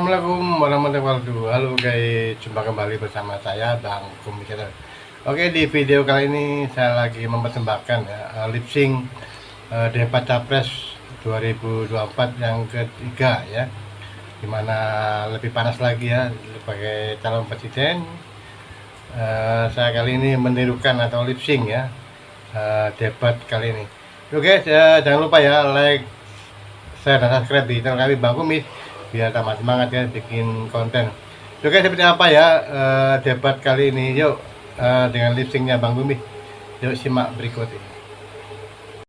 Assalamualaikum warahmatullahi wabarakatuh. Halo guys, jumpa kembali bersama saya Bang Komisioner. Oke, di video kali ini saya lagi mempersembahkan lip sync debat capres 2024 yang ketiga ya, dimana lebih panas lagi ya sebagai calon presiden. Saya kali ini menirukan atau lip sync ya debat kali ini. Oke, jangan lupa ya like, share dan subscribe di channel kami Bang Kumis biar tambah semangat ya bikin konten. Oke, seperti apa ya debat kali ini? Yuk dengan lip syncnya Bang Kumis. Yuk simak berikut ini.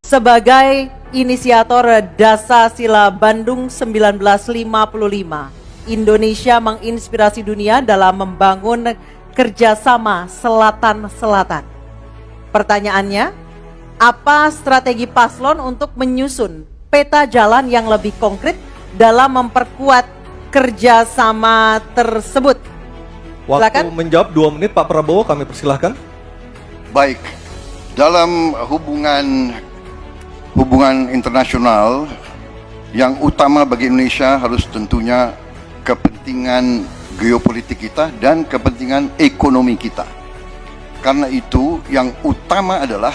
Sebagai inisiator Dasasila Bandung 1955, Indonesia menginspirasi dunia dalam membangun kerjasama Selatan-Selatan. Pertanyaannya, apa strategi paslon untuk menyusun peta jalan yang lebih konkret dalam memperkuat kerjasama tersebut? Waktu Silakan. menjawab 2 menit Pak Prabowo, kami persilahkan. Baik, dalam hubungan internasional yang utama bagi Indonesia harus tentunya kepentingan geopolitik kita dan kepentingan ekonomi kita. Karena itu yang utama adalah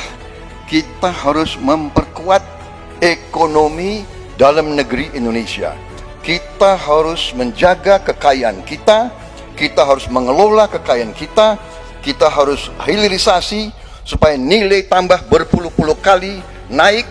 kita harus memperkuat ekonomi dalam negeri Indonesia. Kita harus menjaga kekayaan kita, kita harus mengelola kekayaan kita, kita harus hilirisasi supaya nilai tambah berpuluh-puluh kali naik.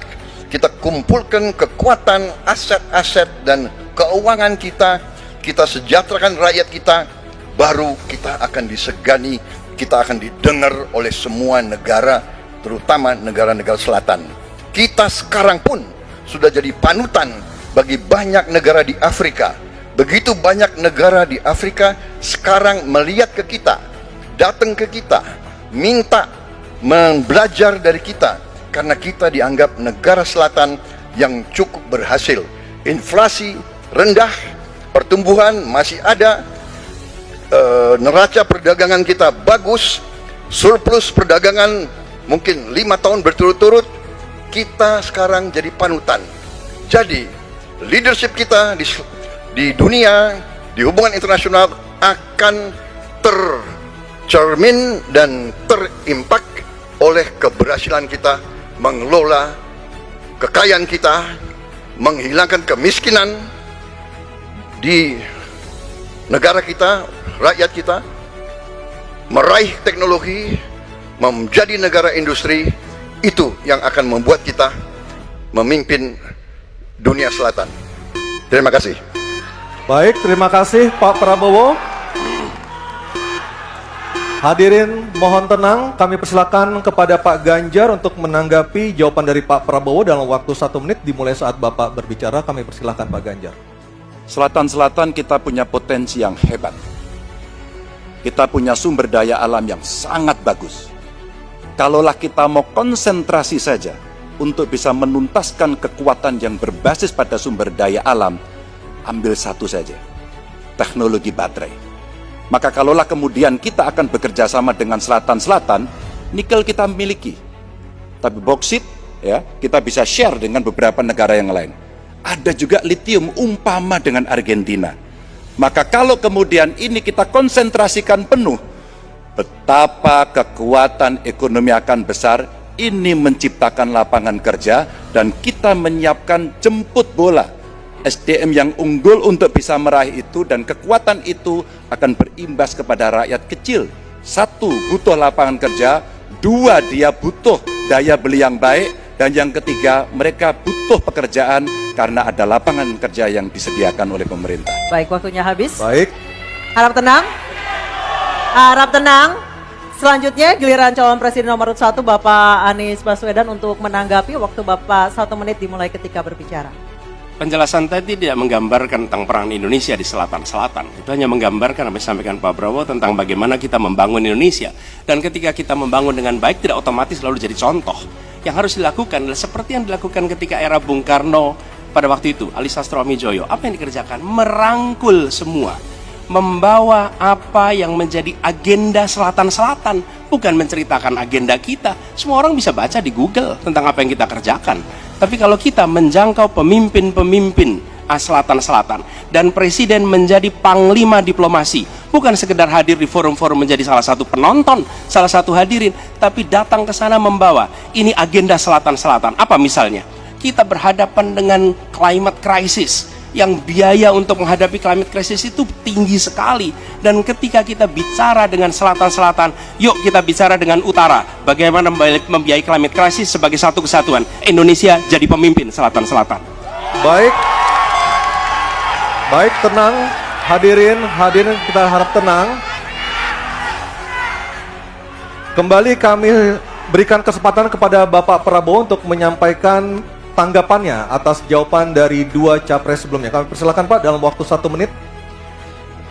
Kita kumpulkan kekuatan aset-aset dan keuangan kita, kita sejahterakan rakyat kita, baru kita akan disegani, kita akan didengar oleh semua negara, terutama negara-negara selatan. Kita sekarang pun sudah jadi panutan bagi banyak negara di Afrika. Begitu banyak negara di Afrika sekarang melihat ke kita, datang ke kita, minta belajar dari kita, karena kita dianggap negara selatan yang cukup berhasil. Inflasi rendah, pertumbuhan masih ada, neraca perdagangan kita bagus, surplus perdagangan mungkin 5 tahun berturut-turut. Kita sekarang jadi panutan. Jadi leadership kita di dunia, di hubungan internasional akan tercermin dan terimpak oleh keberhasilan kita mengelola kekayaan kita, menghilangkan kemiskinan di negara kita, rakyat kita, meraih teknologi, menjadi negara industri. Itu yang akan membuat kita memimpin dunia selatan. Terima kasih. Baik, terima kasih Pak Prabowo. Hadirin mohon tenang, kami persilakan kepada Pak Ganjar untuk menanggapi jawaban dari Pak Prabowo dalam waktu 1 menit dimulai saat Bapak berbicara. Kami persilakan Pak Ganjar. Selatan-selatan kita punya potensi yang hebat. Kita punya sumber daya alam yang sangat bagus. Kalaulah kita mau konsentrasi saja untuk bisa menuntaskan kekuatan yang berbasis pada sumber daya alam, ambil satu saja, teknologi baterai. Maka kalaulah kemudian kita akan bekerja sama dengan selatan-selatan, nikel kita miliki. Tapi boksit ya, kita bisa share dengan beberapa negara yang lain. Ada juga litium umpama dengan Argentina. Maka kalau kemudian ini kita konsentrasikan penuh, betapa kekuatan ekonomi akan besar. Ini menciptakan lapangan kerja dan kita menyiapkan jemput bola SDM yang unggul untuk bisa meraih itu, dan kekuatan itu akan berimbas kepada rakyat kecil. 1, butuh lapangan kerja. 2, dia butuh daya beli yang baik. Dan yang ketiga, mereka butuh pekerjaan karena ada lapangan kerja yang disediakan oleh pemerintah. Baik, waktunya habis. Baik. Harap tenang. Harap tenang. Selanjutnya giliran calon presiden nomor 1 Bapak Anies Baswedan untuk menanggapi. Waktu Bapak 1 menit dimulai ketika berbicara. Penjelasan tadi tidak menggambarkan tentang peran Indonesia di selatan-selatan. Itu hanya menggambarkan apa yang disampaikan Pak Prabowo tentang bagaimana kita membangun Indonesia. Dan ketika kita membangun dengan baik, tidak otomatis lalu jadi contoh. Yang harus dilakukan adalah seperti yang dilakukan ketika era Bung Karno pada waktu itu, Ali Sastroamidjojo. Apa yang dikerjakan? Merangkul semua. Membawa apa yang menjadi agenda selatan-selatan. Bukan menceritakan agenda kita. Semua orang bisa baca di Google tentang apa yang kita kerjakan. Tapi kalau kita menjangkau pemimpin-pemimpin selatan-selatan. Dan Presiden menjadi panglima diplomasi, bukan sekedar hadir di forum-forum menjadi salah satu penonton, salah satu hadirin, tapi datang ke sana membawa ini agenda selatan-selatan. Apa misalnya? Kita berhadapan dengan climate crisis, yang biaya untuk menghadapi climate crisis itu tinggi sekali. Dan ketika kita bicara dengan selatan-selatan, yuk kita bicara dengan utara, bagaimana membiayai climate crisis sebagai satu kesatuan. Indonesia jadi pemimpin selatan-selatan. Baik, tenang, hadirin kita harap tenang. Kembali kami berikan kesempatan kepada Bapak Prabowo untuk menyampaikan tanggapannya atas jawaban dari dua capres sebelumnya. Kami persilakan Pak dalam waktu 1 menit.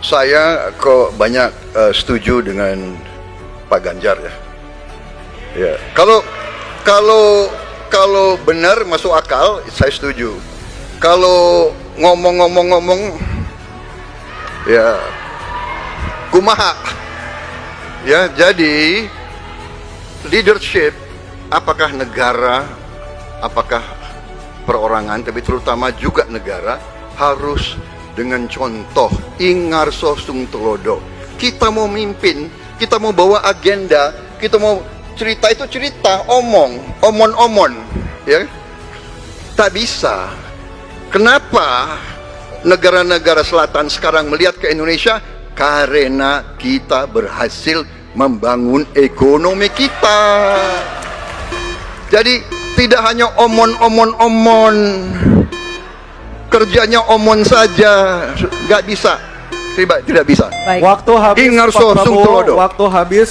Saya kok banyak setuju dengan Pak Ganjar ya. Ya, kalau benar masuk akal, saya setuju. Kalau ngomong ya kumaha. Ya, jadi leadership, apakah negara, apakah perorangan, tapi terutama juga negara, harus dengan contoh ingarso sung telodo. Kita mau mimpin, kita mau bawa agenda, kita mau cerita, itu cerita, omon, ya. Tak bisa. Kenapa negara-negara selatan sekarang melihat ke Indonesia? Karena kita berhasil membangun ekonomi kita. Jadi tidak hanya omon, kerjanya omon saja, nggak bisa, tidak bisa. Baik. Waktu habis, Ingar Pak so sung Prabowo, telodo. waktu habis.